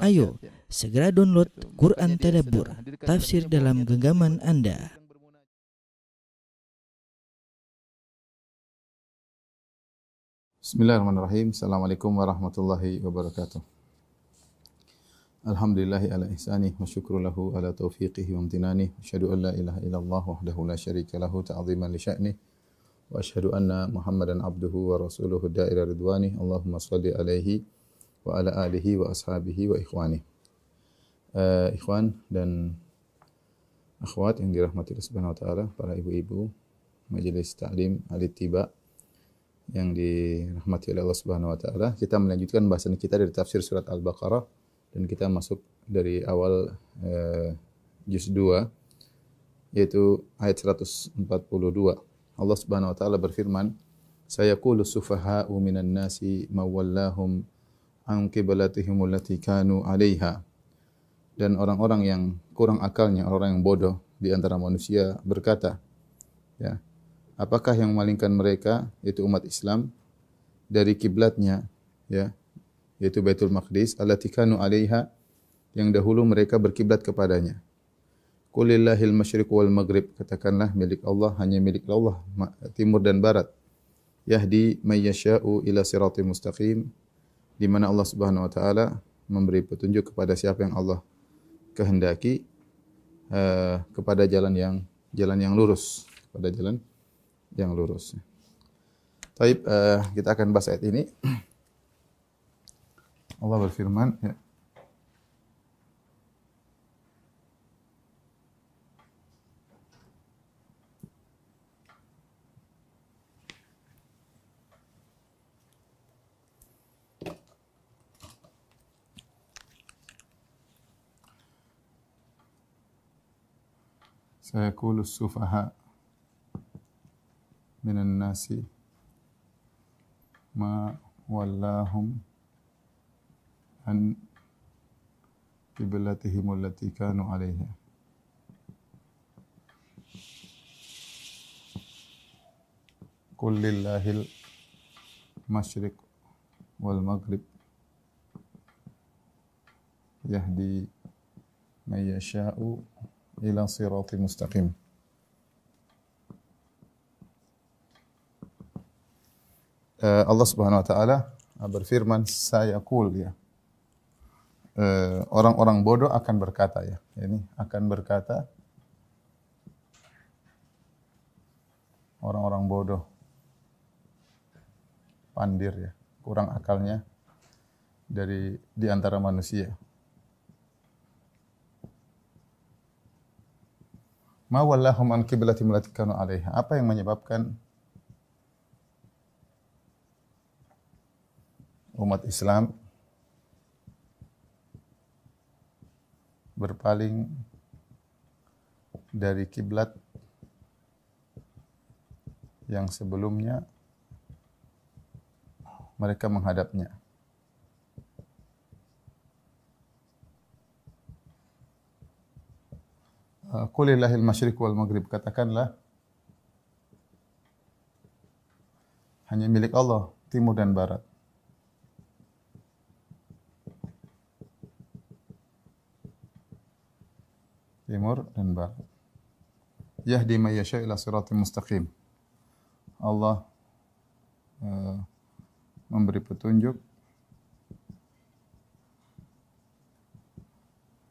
Ayo, segera download Quran Tadabbur, tafsir dalam genggaman Anda. Bismillahirrahmanirrahim. Assalamualaikum warahmatullahi wabarakatuh. Alhamdulillahi ala ihsanih wa syukru lahu ala taufiqihi wa amtinanih. Asyhadu an la ilaha illallah wahdahu la syarika lahu ta'ziman li sya'nih. Wa asyhadu anna Muhammadan abduhu wa rasuluhu da'ira ridwanih. Allahumma shalli alaihi wa ala alihi wa ashabihi wa ikhwanih. Ikhwan dan akhwat yang dirahmati Allah Subhanahu wa taala, para ibu-ibu Majelis Ta'lim Al-Ittiba yang dirahmati oleh Allah Subhanahu wa taala, kita melanjutkan bahasan kita dari tafsir surat Al-Baqarah dan kita masuk dari awal juz 2 yaitu ayat 142. Allah Subhanahu wa taala berfirman, "Sayaqulu sufaha'u minan nasi ma wallahum an qiblatihim allati kanu 'alaiha." Dan orang-orang yang kurang akalnya, orang yang bodoh di antara manusia berkata, ya, apakah yang memalingkan mereka, yaitu umat Islam, dari kiblatnya, ya, yaitu Baitul Maqdis, allati kanu 'alaiha, yang dahulu mereka berkiblat kepadanya. Qulillahil masyriq wal maghrib, katakanlah milik Allah, hanya milik Allah timur dan barat. Yahdi may yasha'u ila siratal mustaqim, di mana Allah Subhanahu wa taala memberi petunjuk kepada siapa yang Allah kehendaki kepada jalan yang lurus, kepada jalan yang lurus. Baik, kita akan bahas ayat ini. Allah berfirman, ya. Sayaqulu as-sufaha minan nasi ma wallahum an qiblatihim allati kanu 'alaiha. Qul lillahil masyriq wal maghrib yahdi may yasha'u ila siratal mustaqim. Allah Subhanahu wa taala berfirman, sayaqul, ya. Orang-orang bodoh akan berkata, ya. Ini akan berkata orang-orang bodoh, pandir, ya, kurang akalnya di antara manusia. Ma wallahum an qiblatihim allati kanu 'alaiha. Apa yang menyebabkan umat Islam berpaling dari kiblat yang sebelumnya mereka menghadapnya? Qulillahil masyriq wal maghrib, katakanlah hanya milik Allah timur dan barat. Timur dan barat. Yahdi may yasha' ila siratal mustaqim. Allah memberi petunjuk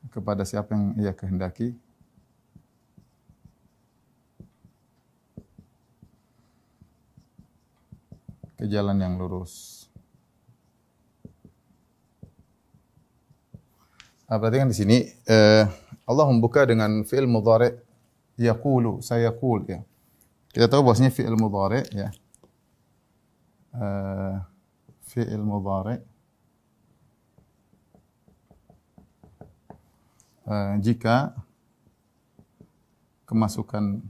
kepada siapa yang Ia kehendaki ke jalan yang lurus. Perhatikan di sini, Allah membuka dengan fi'il mudhari' yaqulu, sayaqul, ya. Kita tahu bahwasanya fi'il mudhari', ya. Fi'il mudhari' jika kemasukan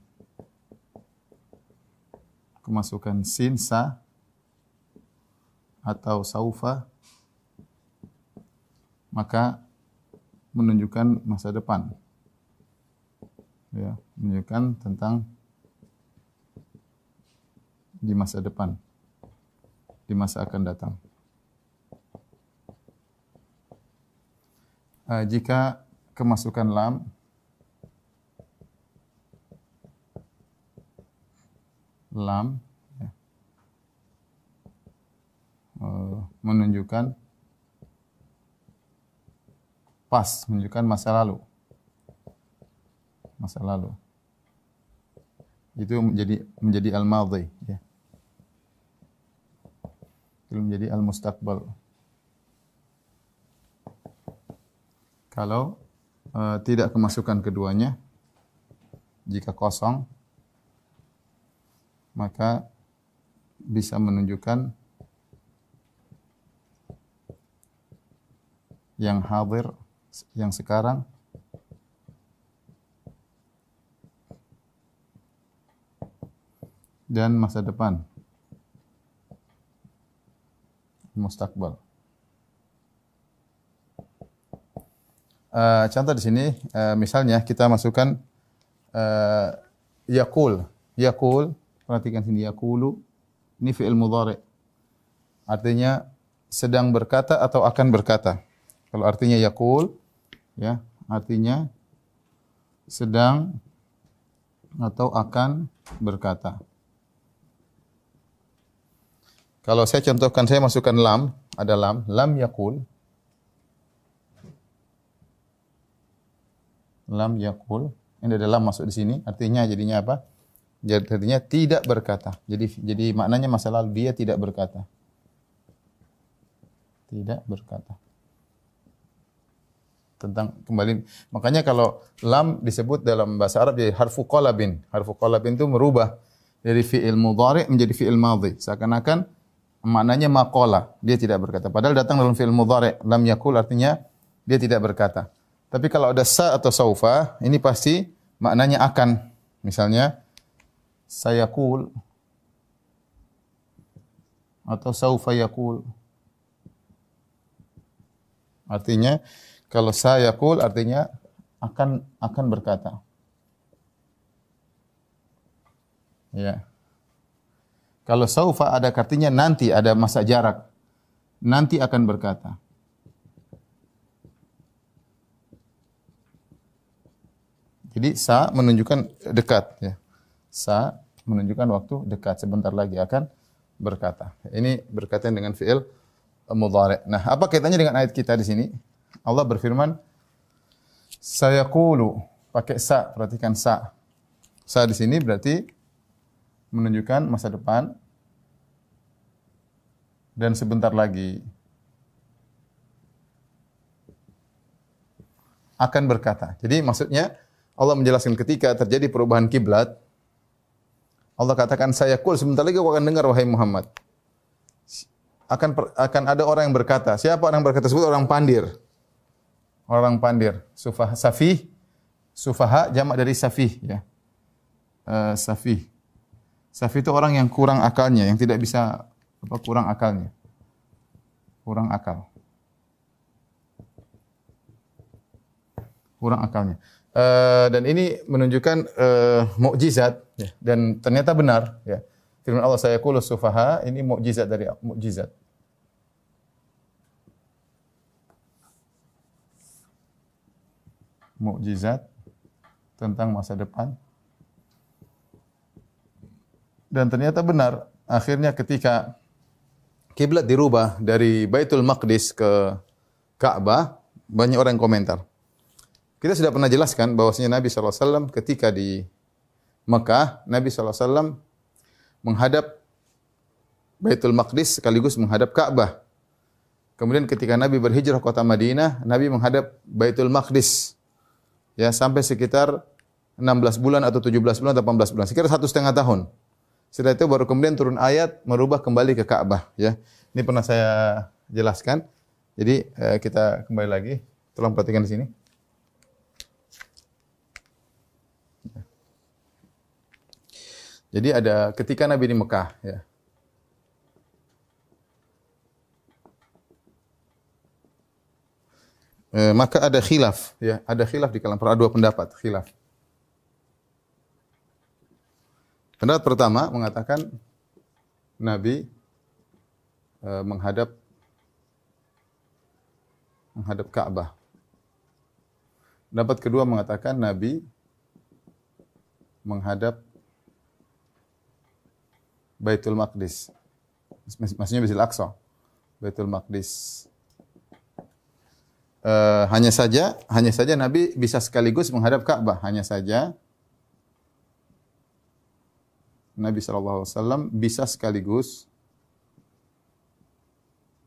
sin, sa atau saufa, maka menunjukkan masa depan, ya, menunjukkan tentang di masa depan, di masa akan datang. jika kemasukan lam ya, menunjukkan pas, menunjukkan masa lalu. Itu menjadi al-madhi ya. Itu menjadi al-mustaqbal. Kalau tidak kemasukan keduanya, jika kosong, maka bisa menunjukkan yang hadir, yang sekarang, dan masa depan, mustaqbal. Contoh di sini, misalnya kita masukkan yaqul, perhatikan sini, yaqulu, ini fi'il mudhari. Artinya sedang berkata atau akan berkata. Kalau artinya yaqul, ya, artinya sedang atau akan berkata. Kalau saya contohkan, saya masukkan lam, ada lam yaqul. Lam yaqul, ini ada lam masuk di sini, artinya jadinya apa? Artinya tidak berkata. Jadi maknanya masa lalu, dia tidak berkata. Tidak berkata. Tentang kembali, makanya kalau lam disebut dalam bahasa Arab jadi harfu qalabin. Harfu qalabin itu merubah dari fi'il mudhari menjadi fi'il madhi. Seakan-akan maknanya maqala, dia tidak berkata. Padahal datang dalam fi'il mudhari, lam yaqul artinya dia tidak berkata. Tapi kalau ada sa atau saufa, ini pasti maknanya akan. Misalnya sayaqul atau saufa yaqul. Artinya kalau sayaqul artinya akan berkata. Ya. Kalau saufa ada artinya nanti, ada masa jarak. Nanti akan berkata. Jadi sa menunjukkan dekat ya. Sa menunjukkan waktu dekat, sebentar lagi akan berkata. Ini berkaitan dengan fi'il mudhari. Nah, apa kaitannya dengan ayat kita di sini? Allah berfirman, sayaqulu, pakai sa, perhatikan sa. Sa di sini berarti menunjukkan masa depan dan sebentar lagi akan berkata. Jadi maksudnya Allah menjelaskan ketika terjadi perubahan kiblat, Allah katakan sayaqul, sebentar lagi kau akan dengar wahai Muhammad. Akan ada orang yang berkata. Siapa orang yang berkata tersebut? Orang pandir. Orang pandir. Safih. Sufaha jamak dari safih ya. Safih. Safih itu orang yang kurang akalnya, yang tidak bisa kurang akalnya. Kurang akal. Kurang akalnya. Dan ini menunjukkan mukjizat ya. Dan ternyata benar ya. Firman Allah sayaqulu sufaha, ini mukjizat dari mukjizat. Mukjizat tentang masa depan. Dan ternyata benar, akhirnya ketika kiblat dirubah dari Baitul Maqdis ke Ka'bah, banyak orang yang komentar. Kita sudah pernah jelaskan bahwasanya Nabi SAW ketika di Mekah, Nabi SAW menghadap Baitul Maqdis sekaligus menghadap Ka'bah. Kemudian ketika Nabi berhijrah ke kota Madinah, Nabi menghadap Baitul Maqdis. Ya, sampai sekitar 16 bulan atau 17 bulan atau 18 bulan, sekitar 1,5 tahun. Setelah itu baru kemudian turun ayat merubah kembali ke Ka'bah. Ya, ini pernah saya jelaskan. Jadi kita kembali lagi. Tolong perhatikan di sini. Jadi ada ketika Nabi di Mekah, ya. Maka ada khilaf, ya, ada khilaf di kalangan para dua pendapat, khilaf. Pendapat pertama mengatakan Nabi menghadap Ka'bah. Pendapat kedua mengatakan Nabi menghadap Baitul Maqdis. Maksudnya Masjidil Aqsa. Baitul Maqdis. Hanya saja Nabi bisa sekaligus menghadap Ka'bah. Hanya saja Nabi SAW bisa sekaligus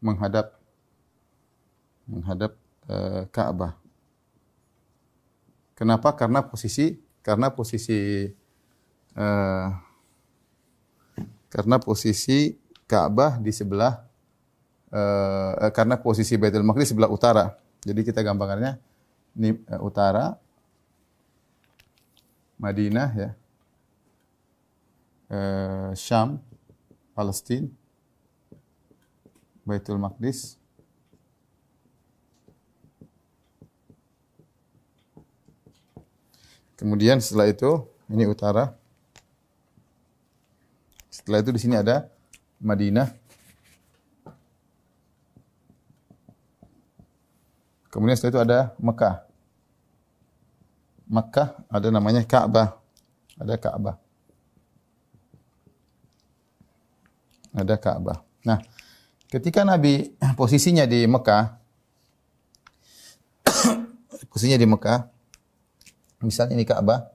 menghadap Ka'bah. Kenapa? Karena posisi Ka'bah di sebelah karena posisi Baitul Maqdis sebelah utara. Jadi kita gambarnya ini utara Madinah ya. Syam, Palestina, Baitul Maqdis. Kemudian setelah itu ini utara. Setelah itu di sini ada Madinah. Kemudian setelah itu ada Mekah. Mekah ada namanya Ka'bah. Ada Ka'bah. Ada Ka'bah. Nah, ketika Nabi posisinya di Mekah, misalnya ini Ka'bah.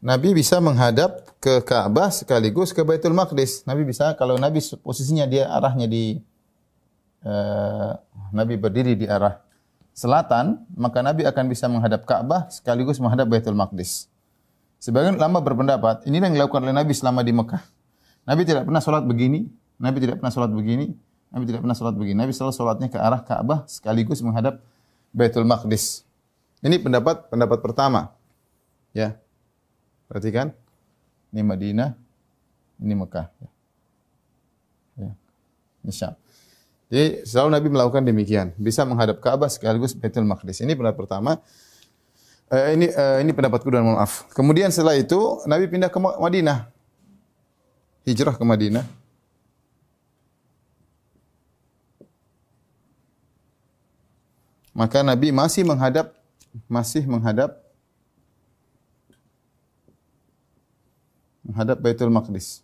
Nabi bisa menghadap ke Ka'bah sekaligus ke Baitul Maqdis. Nabi bisa, kalau Nabi posisinya dia arahnya di Nabi berdiri di arah selatan, maka Nabi akan bisa menghadap Ka'bah sekaligus menghadap Baitul Maqdis. Sebagian ulama berpendapat, ini yang dilakukan oleh Nabi selama di Mekah. Nabi tidak pernah sholat begini, Nabi tidak pernah sholat begini, Nabi tidak pernah sholat begini. Nabi selalu sholatnya ke arah Ka'bah sekaligus menghadap Baitul Maqdis. Ini pendapat pertama. Ya. Perhatikan, ini Madinah, ini Mekah. Ya. Ini Syam. Jadi selalu Nabi melakukan demikian, bisa menghadap Ka'bah sekaligus Baitul Maqdis. Ini pendapat pertama. Ini pendapat kedua, maaf. Kemudian setelah itu Nabi pindah ke Madinah, hijrah ke Madinah. Maka Nabi masih menghadap Baitul Maqdis.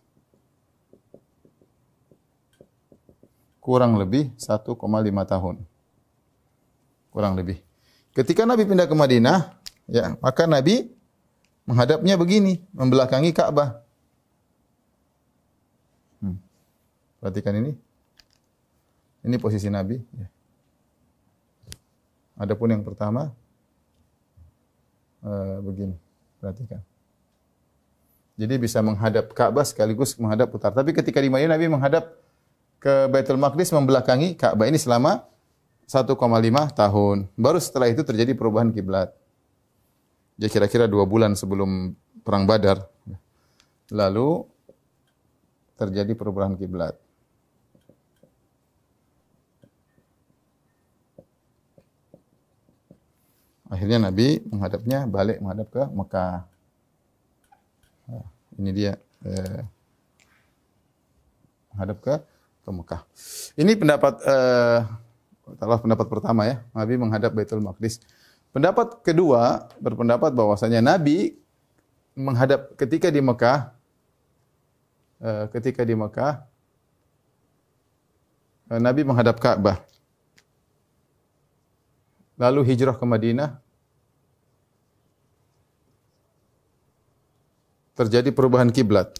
Kurang lebih 1,5 tahun. Kurang lebih. Ketika Nabi pindah ke Madinah, ya, maka Nabi menghadapnya begini, membelakangi Ka'bah. Perhatikan ini. Ini posisi Nabi. Ya. Adapun yang pertama, begini. Perhatikan. Jadi bisa menghadap Ka'bah sekaligus menghadap utara. Tapi ketika di Madinah Nabi menghadap ke Baitul Maqdis membelakangi Ka'bah ini selama 1,5 tahun. Baru setelah itu terjadi perubahan kiblat. Jadi kira-kira 2 bulan sebelum perang Badar. Lalu terjadi perubahan kiblat. Akhirnya Nabi balik menghadap ke Mekah. Nah, ini dia menghadap ke Mekah. Ini pendapat pendapat pertama ya, Nabi menghadap Baitul Maqdis. Pendapat kedua berpendapat bahwasanya Nabi menghadap ketika di Mekah Nabi menghadap Ka'bah. Lalu hijrah ke Madinah. Terjadi perubahan kiblat.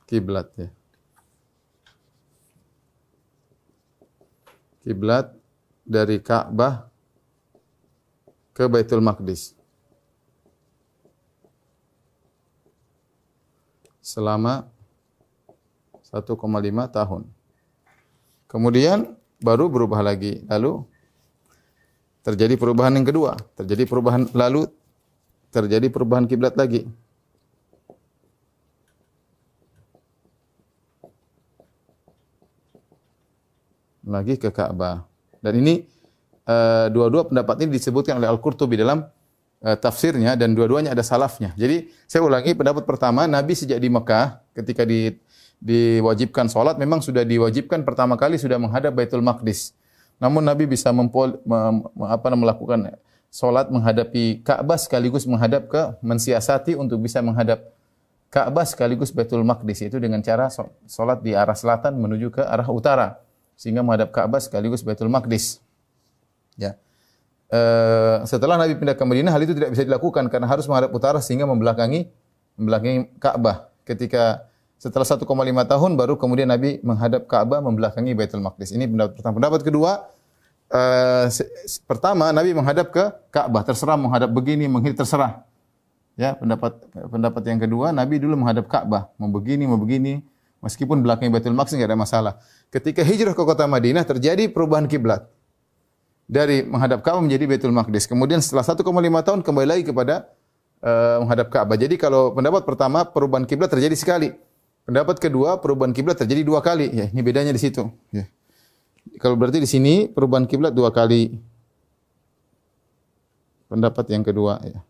Kiblat ya. Kiblat dari Ka'bah ke Baitul Maqdis. Selama 1,5 tahun. Kemudian baru berubah lagi. Lalu terjadi perubahan yang kedua. Terjadi perubahan kiblat lagi. Lagi ke Ka'bah. Dan ini dua-dua pendapat ini disebutkan oleh Al-Qurtubi dalam tafsirnya dan dua-duanya ada salafnya. Jadi saya ulangi, pendapat pertama, Nabi sejak di Mekah ketika diwajibkan salat memang sudah diwajibkan pertama kali sudah menghadap Baitul Maqdis. Namun Nabi bisa melakukan salat menghadapi Ka'bah sekaligus mensiasati untuk bisa menghadap Ka'bah sekaligus Baitul Maqdis, itu dengan cara salat di arah selatan menuju ke arah utara sehingga menghadap Ka'bah sekaligus Baitul Maqdis. Ya. Setelah Nabi pindah ke Madinah, hal itu tidak bisa dilakukan karena harus menghadap utara sehingga membelakangi Ka'bah. Ketika setelah 1,5 tahun baru kemudian Nabi menghadap Ka'bah membelakangi Baitul Maqdis. Ini pendapat pertama. Pendapat kedua, pertama Nabi menghadap ke Ka'bah, terserah menghadap begini, terserah. Ya, pendapat yang kedua, Nabi dulu menghadap Ka'bah, mau begini, meskipun belakang Baitul Maqdis enggak ada masalah. Ketika hijrah ke kota Madinah terjadi perubahan kiblat. Dari menghadap Ka'bah menjadi Baitul Maqdis. Kemudian setelah 1,5 tahun kembali lagi kepada menghadap Ka'bah. Jadi kalau pendapat pertama perubahan kiblat terjadi sekali. Pendapat kedua perubahan kiblat terjadi 2 kali. Ya, ini bedanya di situ. Ya. Kalau berarti di sini perubahan kiblat 2 kali. Pendapat yang kedua ya.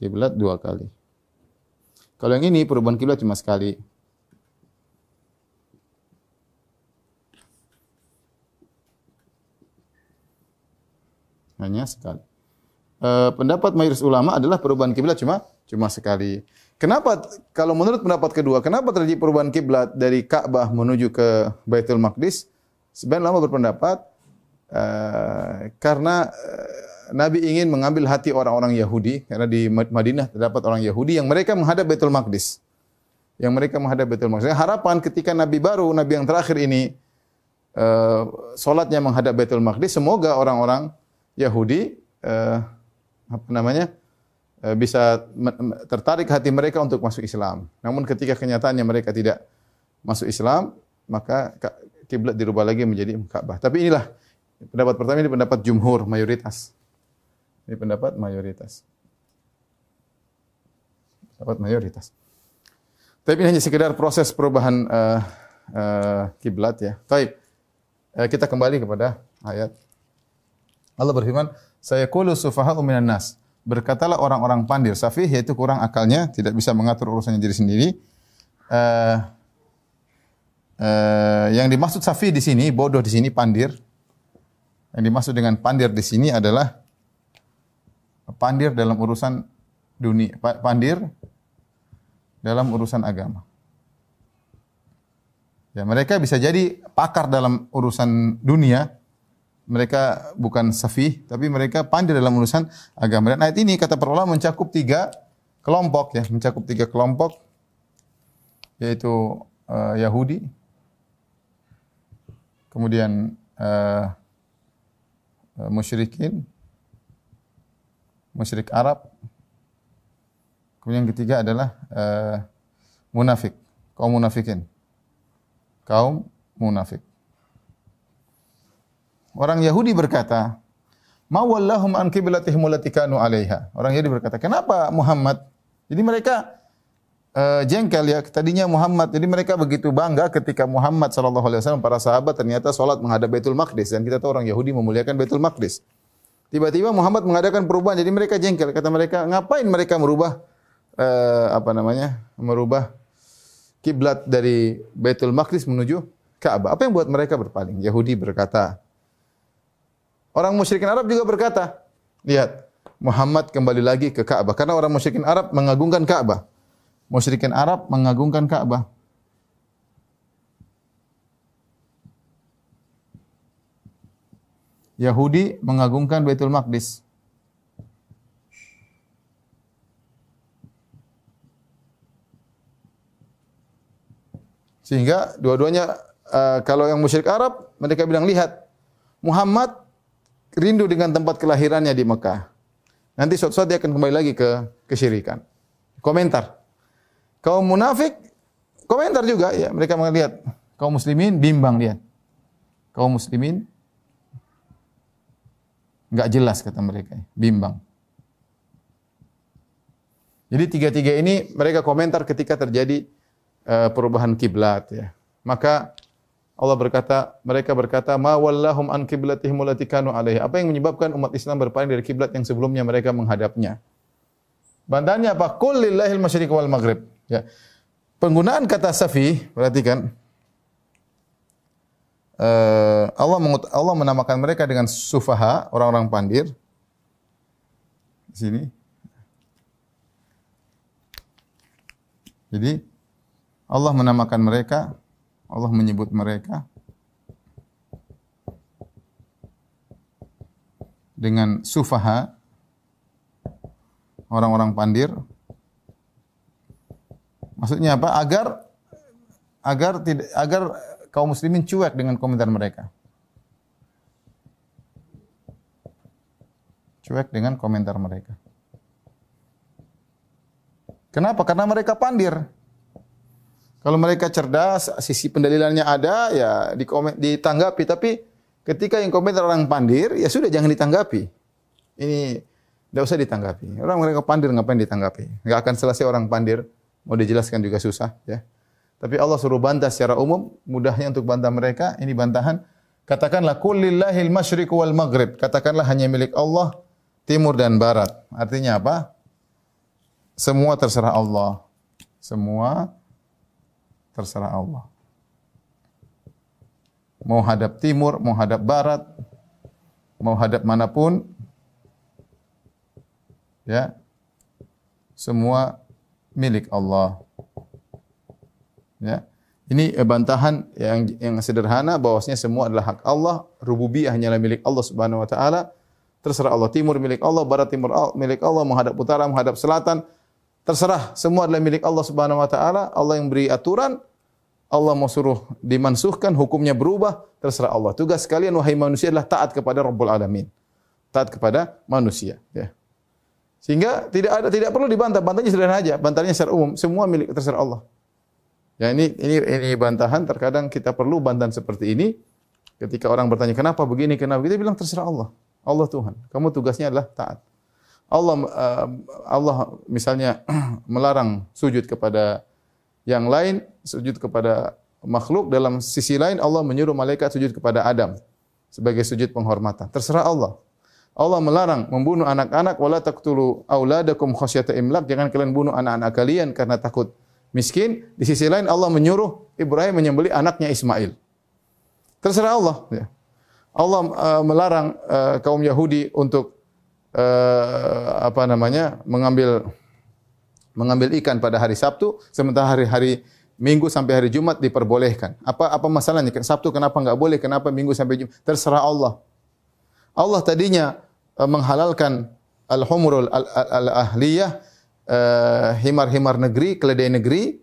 Kiblat 2 kali. Kalau yang ini perubahan kiblat cuma sekali. Hanya sekali. Pendapat mayoritas ulama adalah perubahan kiblat cuma sekali. Kenapa kalau menurut pendapat kedua, kenapa terjadi perubahan kiblat dari Ka'bah menuju ke Baitul Maqdis? Sebagian ulama berpendapat karena Nabi ingin mengambil hati orang-orang Yahudi, karena di Madinah terdapat orang Yahudi yang mereka menghadap Baitul Maqdis. Harapan ketika Nabi baru, Nabi yang terakhir ini salatnya menghadap Baitul Maqdis, semoga orang-orang Yahudi bisa tertarik hati mereka untuk masuk Islam. Namun ketika kenyataannya mereka tidak masuk Islam, maka kiblat dirubah lagi menjadi Ka'bah. Tapi inilah pendapat pertama, ini pendapat jumhur, mayoritas. Ini pendapat mayoritas. Tapi ini hanya sekedar proses perubahan kiblat ya. Baik. Kita kembali kepada ayat. Allah berfirman, "Sayaqulu sufaha'u minan nas." Berkatalah orang-orang pandir, safih yaitu kurang akalnya, tidak bisa mengatur urusannya diri sendiri. Yang dimaksud safih di sini, bodoh di sini, pandir. Yang dimaksud dengan pandir di sini adalah pandir dalam urusan dunia, pandir dalam urusan agama. Ya, mereka bisa jadi pakar dalam urusan dunia. Mereka bukan safih, tapi mereka pandai dalam urusan agama. Dan ayat ini kata para ulama mencakup 3 kelompok ya, yaitu Yahudi, kemudian musyrik Arab, kemudian yang ketiga adalah munafik, kaum munafik. Orang Yahudi berkata, "Ma wallahum an qiblatihim allati kanu 'alaiha." Orang Yahudi berkata, "Kenapa Muhammad?" Jadi mereka jengkel ya, tadinya Muhammad. Jadi mereka begitu bangga ketika Muhammad sallallahu alaihi wasallam, para sahabat ternyata salat menghadap Baitul Maqdis, dan kita tahu orang Yahudi memuliakan Baitul Maqdis. Tiba-tiba Muhammad mengadakan perubahan, jadi mereka jengkel. Kata mereka, "Ngapain mereka merubah merubah kiblat dari Baitul Maqdis menuju Ka'bah? Apa yang buat mereka berpaling?" Yahudi berkata. Orang musyrikin Arab juga berkata, lihat, Muhammad kembali lagi ke Ka'bah. Karena orang musyrikin Arab mengagungkan Ka'bah. Yahudi mengagungkan Baitul Maqdis. Sehingga dua-duanya, kalau yang musyrik Arab, mereka bilang, lihat, Muhammad rindu dengan tempat kelahirannya di Mekah. Nanti suatu saat dia akan kembali lagi ke kesyirikan. Komentar. Kaum munafik komentar juga ya, mereka melihat kaum muslimin bimbang lihat. Kaum muslimin enggak jelas kata mereka, bimbang. Jadi tiga-tiga ini mereka komentar ketika terjadi perubahan kiblat ya. Maka Allah berkata, mereka berkata, "Ma wallahum an qiblatihim allati kanu 'alaiha." Apa yang menyebabkan umat Islam berpaling dari kiblat yang sebelumnya mereka menghadapnya? Bantahannya apa? Qul lillahil masyriq wal maghrib. Ya. Penggunaan kata safi, perhatikan. Allah menamakan mereka dengan sufaha, orang-orang pandir. Di sini. Jadi Allah menamakan mereka, Allah menyebut mereka dengan sufaha, orang-orang pandir. Maksudnya apa? Agar kaum muslimin cuek dengan komentar mereka. Cuek dengan komentar mereka. Kenapa? Karena mereka pandir. Kalau mereka cerdas, sisi pendalilannya ada, ya ditanggapi. Tapi ketika yang komentar orang pandir, ya sudah jangan ditanggapi. Ini tidak usah ditanggapi. Orang mereka pandir ngapain ditanggapi? Enggak akan selesai orang pandir. Mau dijelaskan juga susah, ya. Tapi Allah suruh bantah secara umum, mudahnya untuk bantah mereka. Ini bantahan. Katakanlah qul lillahil masyriq wal maghrib. Katakanlah hanya milik Allah timur dan barat. Artinya apa? Semua terserah Allah. Semua terserah Allah. Mau hadap timur, mau hadap barat, mau hadap manapun, ya, semua milik Allah. Ya. Ini bantahan yang sederhana bahwasanya semua adalah hak Allah, rububiyah hanyalah milik Allah Subhanahu wa taala. Terserah Allah, timur milik Allah, barat timur milik Allah, menghadap utara, menghadap selatan, terserah, semua adalah milik Allah Subhanahu wa taala. Allah yang beri aturan. Allah mau suruh dimansuhkan, hukumnya berubah, terserah Allah. Tugas kalian wahai manusia adalah taat kepada Rabbul Alamin. Taat kepada manusia, ya. Sehingga tidak perlu dibantah, bantahnya sederhana aja, bantahnya secara umum, semua milik terserah Allah. Ya, ini bantahan, terkadang kita perlu bantahan seperti ini. Ketika orang bertanya kenapa begini, kenapa kita bilang terserah Allah. Allah Tuhan. Kamu tugasnya adalah taat. Allah misalnya melarang sujud kepada yang lain, sujud kepada makhluk. Dalam sisi lain Allah menyuruh malaikat sujud kepada Adam sebagai sujud penghormatan. Terserah Allah. Allah melarang membunuh anak-anak, wala taqtulu auladakum khasyata imlaq. Jangan kalian bunuh anak-anak kalian karena takut miskin. Di sisi lain Allah menyuruh Ibrahim menyembelih anaknya Ismail. Terserah Allah, ya. Allah melarang kaum Yahudi untuk mengambil ikan pada hari Sabtu, sementara hari Minggu sampai hari Jumat diperbolehkan. Apa masalahnya? Sabtu kenapa enggak boleh? Kenapa Minggu sampai Jumat? Terserah Allah. Allah tadinya menghalalkan al-humurul al-ahliyah, himar-himar negeri, keledai negeri,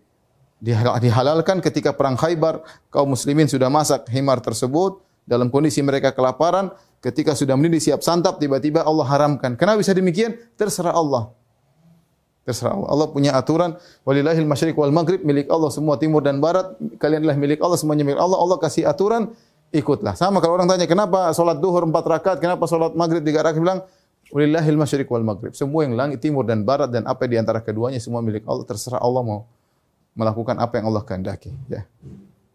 dihalalkan ketika perang Khaybar. Kaum muslimin sudah masak himar tersebut dalam kondisi mereka kelaparan. Ketika sudah mendidih siap santap, tiba-tiba Allah haramkan. Kenapa bisa demikian? Terserah Allah. Terserah Allah. Allah punya aturan. Walillahil masyriq wal maghrib, milik Allah semua timur dan barat. Kalian adalah milik Allah, semuanya milik Allah. Allah kasih aturan, ikutlah. Sama kalau orang tanya kenapa salat duhur 4 rakaat, kenapa salat maghrib 3 rakaat, bilang walillahil masyriq wal maghrib. Semua yang langit timur dan barat dan apa di antara keduanya semua milik Allah. Terserah Allah mau melakukan apa yang Allah kehendaki, ya.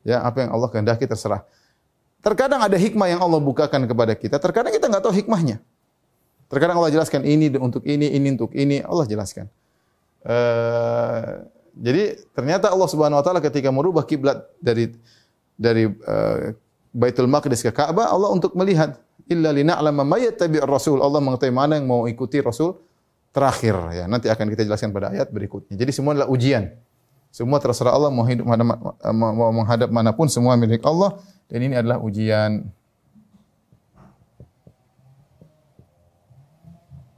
Ya, apa yang Allah kehendaki terserah. Terkadang ada hikmah yang Allah bukakan kepada kita, terkadang kita enggak tahu hikmahnya. Terkadang Allah jelaskan ini untuk ini untuk ini, Allah jelaskan. Jadi ternyata Allah Subhanahu wa taala ketika merubah kiblat dari Baitul Maqdis ke Ka'bah, Allah untuk melihat illa lina'lama may yattabi'ur rasul. Allah mengetahui mana yang mau ikuti Rasul terakhir, ya. Nanti akan kita jelaskan pada ayat berikutnya. Jadi semua adalah ujian. Semua terserah Allah, mau hidup mau menghadap manapun semua milik Allah, dan ini adalah ujian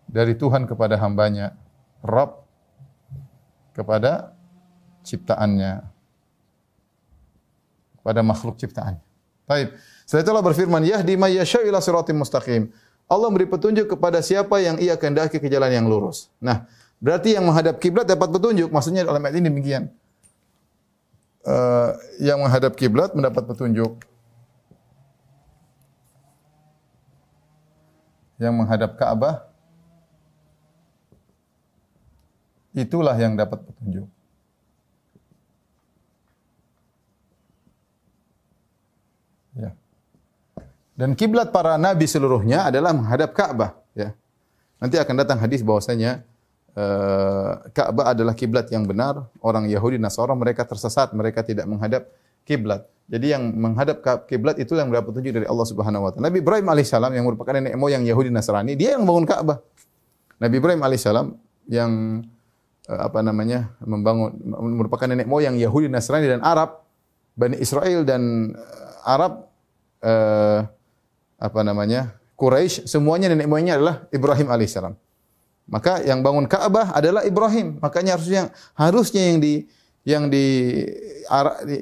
dari Tuhan kepada hambanya, Rabb kepada ciptaannya, kepada makhluk ciptaannya. Baik. Setelah itu Allah berfirman, yahdi may yasha'u ila siratim mustaqim. Allah memberi petunjuk kepada siapa yang Ia kehendaki ke jalan yang lurus. Nah, berarti yang menghadap kiblat dapat petunjuk. Maksudnya dalam ayat ini demikian. Yang menghadap kiblat mendapat petunjuk. Yang menghadap Ka'bah itulah yang dapat petunjuk. Dan kiblat para nabi seluruhnya adalah menghadap Ka'bah, ya. Nanti akan datang hadis bahwasanya Ka'bah adalah kiblat yang benar. Orang Yahudi Nasara mereka tersesat, mereka tidak menghadap kiblat. Jadi yang menghadap kiblat itu yang mendapat petunjuk dari Allah Subhanahu wa taala. Nabi Ibrahim alaihissalam yang merupakan nenek moyang Yahudi Nasrani, dia yang membangun Ka'bah. Nabi Ibrahim alaihissalam yang merupakan nenek moyang Yahudi Nasrani dan Arab, Bani Israel dan Arab Quraisy, semuanya nenek moyangnya adalah Ibrahim alaihissalam. Maka yang bangun Ka'bah adalah Ibrahim. Makanya harusnya yang di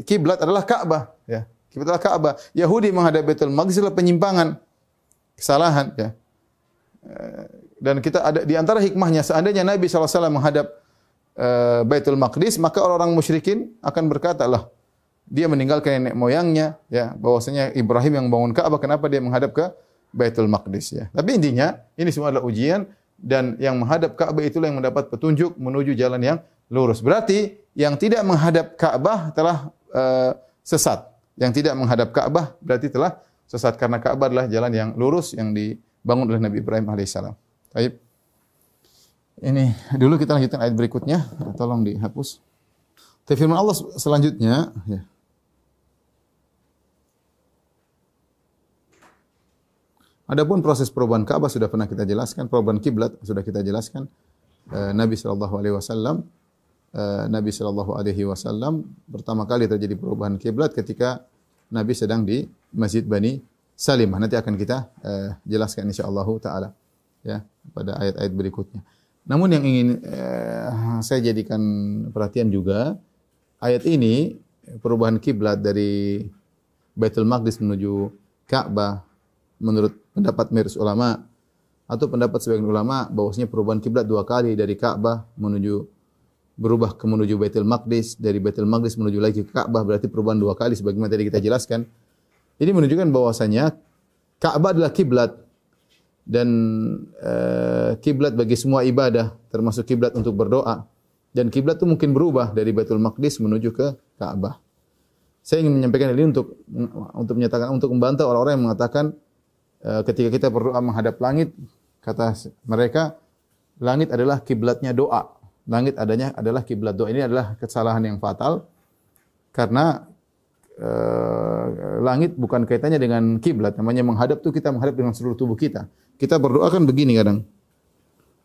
kiblat adalah Ka'bah, ya. Kiblat adalah Ka'bah. Yahudi menghadap Baitul Maqdis adalah penyimpangan, kesalahan, ya. Dan kita ada di antara hikmahnya, seandainya Nabi SAW menghadap Baitul Maqdis, maka orang-orang musyrikin akan berkata, lah, dia meninggalkan nenek moyangnya, ya, bahwasanya Ibrahim yang bangun Ka'bah, kenapa dia menghadap ke Baitul Maqdis, ya. Tapi intinya ini semua adalah ujian, dan yang menghadap Ka'bah itulah yang mendapat petunjuk menuju jalan yang lurus. Berarti yang tidak menghadap Ka'bah telah sesat. Yang tidak menghadap Ka'bah berarti telah sesat, karena Ka'bah adalah jalan yang lurus yang dibangun oleh Nabi Ibrahim alaihissalam. Baik. Ini dulu, kita lanjutkan ayat berikutnya. Tolong dihapus. Firman Allah selanjutnya, ya. Adapun proses perubahan Ka'bah sudah pernah kita jelaskan, perubahan kiblat sudah kita jelaskan. Nabi sallallahu alaihi wasallam pertama kali terjadi perubahan kiblat ketika Nabi sedang di Masjid Bani Salimah. Nanti akan kita jelaskan insyaallah taala, ya, pada ayat-ayat berikutnya. Namun yang ingin saya jadikan perhatian juga, ayat ini perubahan kiblat dari Baitul Maqdis menuju Ka'bah, menurut pendapat mayoritas ulama atau pendapat sebagian ulama bahwasanya perubahan kiblat dua kali, dari Ka'bah berubah menuju Baitul Maqdis, dari Baitul Maqdis menuju lagi ke Ka'bah, berarti perubahan dua kali sebagaimana tadi kita jelaskan. Ini menunjukkan bahwasanya Ka'bah adalah kiblat, dan kiblat bagi semua ibadah, termasuk kiblat untuk berdoa. Dan kiblat itu mungkin berubah dari Baitul Maqdis menuju ke Ka'bah. Saya ingin menyampaikan ini untuk menyatakan, untuk membantah orang-orang yang mengatakan ketika kita berdoa menghadap langit, kata mereka, langit adalah kiblatnya doa. Langit adalah kiblat doa. Ini adalah kesalahan yang fatal, karena langit bukan kaitannya dengan kiblat. Namanya menghadap itu kita menghadap dengan seluruh tubuh kita. Kita berdoa kan begini kadang.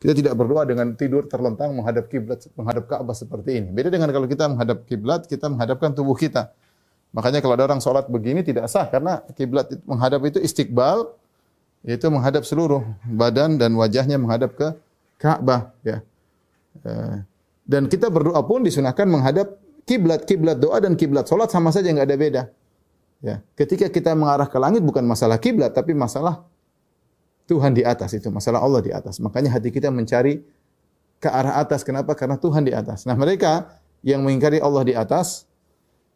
Kita tidak berdoa dengan tidur terlentang menghadap kiblat, menghadap Ka'bah seperti ini. Beda dengan kalau kita menghadap kiblat, kita menghadapkan tubuh kita. Makanya kalau ada orang sholat begini tidak sah, karena kiblat menghadap itu istiqbal, yaitu menghadap seluruh badan dan wajahnya menghadap ke Ka'bah, ya. Dan kita berdoa pun disunahkan menghadap kiblat. Kiblat doa dan kiblat salat sama saja, enggak ada beda. Ya, ketika kita mengarah ke langit bukan masalah kiblat, tapi masalah Tuhan di atas, itu masalah Allah di atas. Makanya hati kita mencari ke arah atas. Kenapa? Karena Tuhan di atas. Nah, mereka yang mengingkari Allah di atas,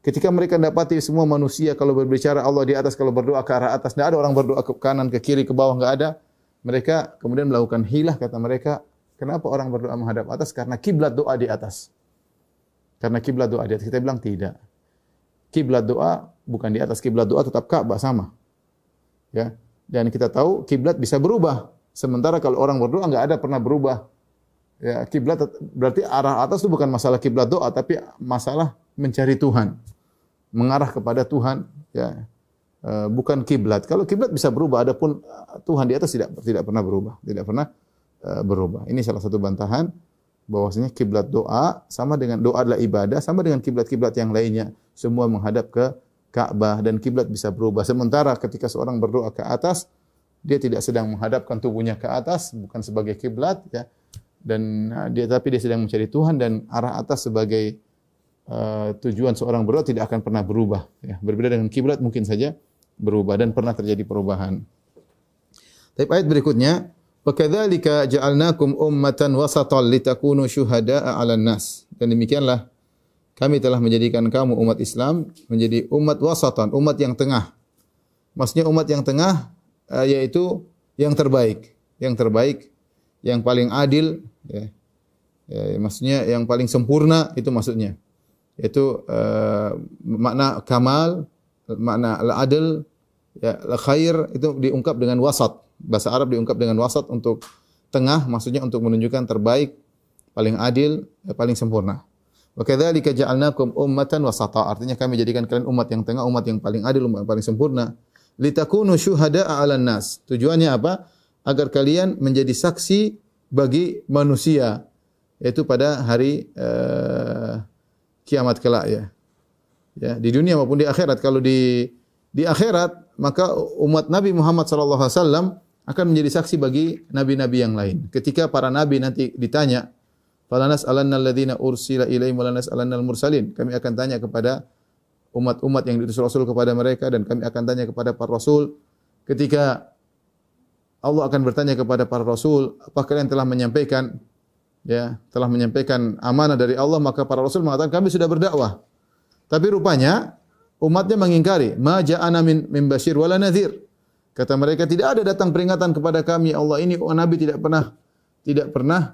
ketika mereka dapati semua manusia kalau berbicara Allah di atas, kalau berdoa ke arah atas, tidak ada orang berdoa ke kanan, ke kiri, ke bawah, enggak ada. Mereka kemudian melakukan hilah, kata mereka. Kenapa orang berdoa menghadap atas? Karena kiblat doa di atas. Karena kiblat doa di atas. Kita bilang tidak. Kiblat doa bukan di atas. Kiblat doa tetap Ka'bah, sama. Ya. Dan kita tahu kiblat bisa berubah. Sementara kalau orang berdoa enggak ada pernah berubah. Ya, kiblat berarti arah atas itu bukan masalah kiblat doa, tapi masalah mencari Tuhan. Mengarah kepada Tuhan, ya. Bukan kiblat. Kalau kiblat bisa berubah, adapun Tuhan di atas tidak pernah berubah, tidak pernah berubah. Ini salah satu bantahan bahwasanya kiblat doa sama dengan doa adalah ibadah, sama dengan kiblat-kiblat yang lainnya, semua menghadap ke Ka'bah, dan kiblat bisa berubah. Sementara ketika seorang berdoa ke atas, dia tidak sedang menghadapkan tubuhnya ke atas, bukan sebagai kiblat, ya. Dan tapi dia sedang mencari Tuhan, dan arah atas sebagai tujuan seorang berdoa tidak akan pernah berubah, ya. Berbeda dengan kiblat mungkin saja berubah, dan pernah terjadi perubahan. Tapi ayat berikutnya, wa kadzalika ja'alnakum ummatan wasatan litakunu syuhada'a 'alan nas. Dan demikianlah kami telah menjadikan kamu umat Islam menjadi umat wasatan, umat yang tengah. Maksudnya umat yang tengah yaitu yang terbaik, yang paling adil, ya. Maksudnya yang paling sempurna, itu maksudnya. Yaitu makna kamal, makna al-adl, Ya, khair itu diungkap dengan wasat. Bahasa Arab diungkap dengan wasat untuk tengah, maksudnya untuk menunjukkan terbaik, paling adil, paling sempurna. Wa kadzalika ja'alnakum ummatan wasata. Artinya kami jadikan kalian umat yang tengah, umat yang paling adil, umat yang paling sempurna. Litakunu syuhada'a 'alan nas. Tujuannya apa? Agar kalian menjadi saksi bagi manusia, yaitu pada hari kiamat kelak ya. Ya, di dunia maupun di akhirat. Kalau di akhirat, maka umat Nabi Muhammad sallallahu alaihi wasallam akan menjadi saksi bagi nabi-nabi yang lain. Ketika para nabi nanti ditanya, "Fala nas'alanna alladziina ursila ilaihim wa la nas'alanna al-mursalin." Kami akan tanya kepada umat-umat yang diutus Rasul kepada mereka, dan kami akan tanya kepada para rasul. Ketika Allah akan bertanya kepada para rasul, "Apakah kalian telah menyampaikan amanah dari Allah?" Maka para rasul mengatakan, "Kami sudah berdakwah." Tapi rupanya umatnya mengingkari, "Ma ja'ana min basyir wala nadhir." Kata mereka, tidak ada datang peringatan kepada kami. Allah ini nabi tidak pernah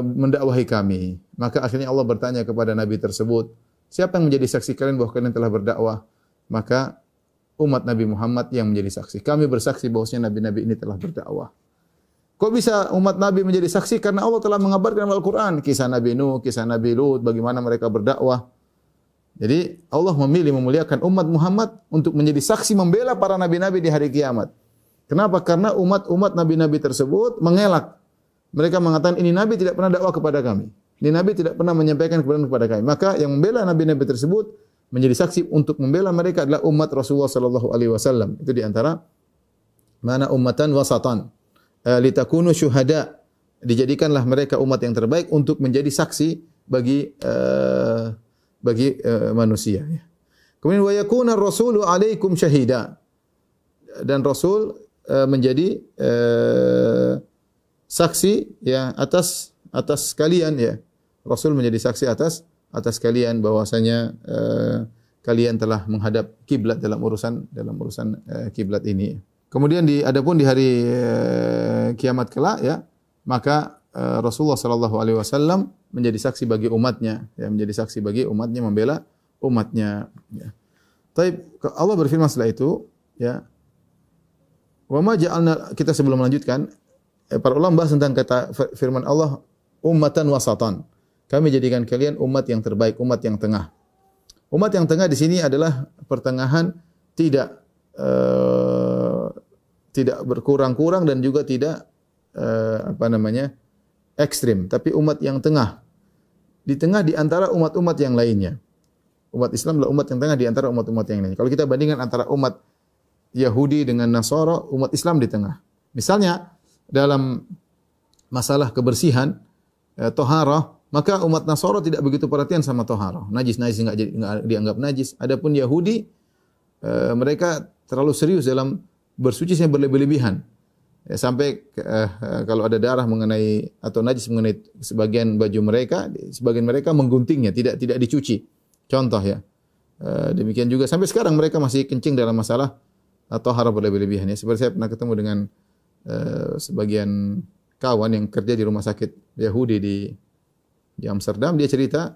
mendakwahi kami. Maka akhirnya Allah bertanya kepada nabi tersebut, siapa yang menjadi saksi kalian bahwa kalian telah berdakwah? Maka umat Nabi Muhammad yang menjadi saksi. Kami bersaksi bahwasanya nabi-nabi ini telah berdakwah. Kok bisa umat Nabi menjadi saksi? Karena Allah telah mengabarkan dalam Al-Quran kisah Nabi Nuh, kisah Nabi Lut, bagaimana mereka berdakwah. Jadi Allah memilih memuliakan umat Muhammad untuk menjadi saksi membela para nabi-nabi di hari kiamat. Kenapa? Karena umat-umat nabi-nabi tersebut mengelak. Mereka mengatakan ini nabi tidak pernah dakwah kepada kami. Ini nabi tidak pernah menyampaikan kebenaran kepada kami. Maka yang membela nabi-nabi tersebut menjadi saksi untuk membela mereka adalah umat Rasulullah sallallahu alaihi wasallam. Itu di antara mana ummatan wasatan. Litakunu syuhada. Dijadikanlah mereka umat yang terbaik untuk menjadi saksi bagi manusia. Kemudian wa yakuna ar-rasulu 'alaikum syahida. Dan Rasul menjadi saksi ya atas kalian ya. Rasul menjadi saksi atas kalian bahwasanya kalian telah menghadap kiblat dalam urusan kiblat ini. Kemudian adapun di hari kiamat kelak ya, maka Rasulullah sallallahu alaihi wasallam menjadi saksi bagi umatnya, ya, menjadi saksi bagi umatnya, membela umatnya. Ya. Taib, Allah berfirman setelah itu, ya, wa ma ja'alna, kita sebelum melanjutkan, para ulama bahas tentang kata firman Allah, ummatan wasatan. Kami jadikan kalian umat yang terbaik, umat yang tengah. Umat yang tengah di sini adalah pertengahan, tidak berkurang-kurang dan juga tidak ekstrim, tapi umat yang tengah. Di tengah di antara umat-umat yang lainnya. Umat Islam adalah umat yang tengah di antara umat-umat yang lainnya. Kalau kita bandingkan antara umat Yahudi dengan Nasara, umat Islam di tengah. Misalnya dalam masalah kebersihan, toharah, maka umat Nasara tidak begitu perhatian sama toharah. Najis enggak dianggap najis. Adapun Yahudi, mereka terlalu serius dalam bersuci yang berlebih-lebihan. Ya, sampai kalau ada darah mengenai atau najis mengenai sebagian baju mereka, sebagian mereka mengguntingnya, tidak dicuci. Contoh ya. Demikian juga sampai sekarang mereka masih kencing dalam masalah taharah berlebih-lebihan ya. Seperti saya pernah ketemu dengan sebagian kawan yang kerja di rumah sakit Yahudi di Amsterdam, dia cerita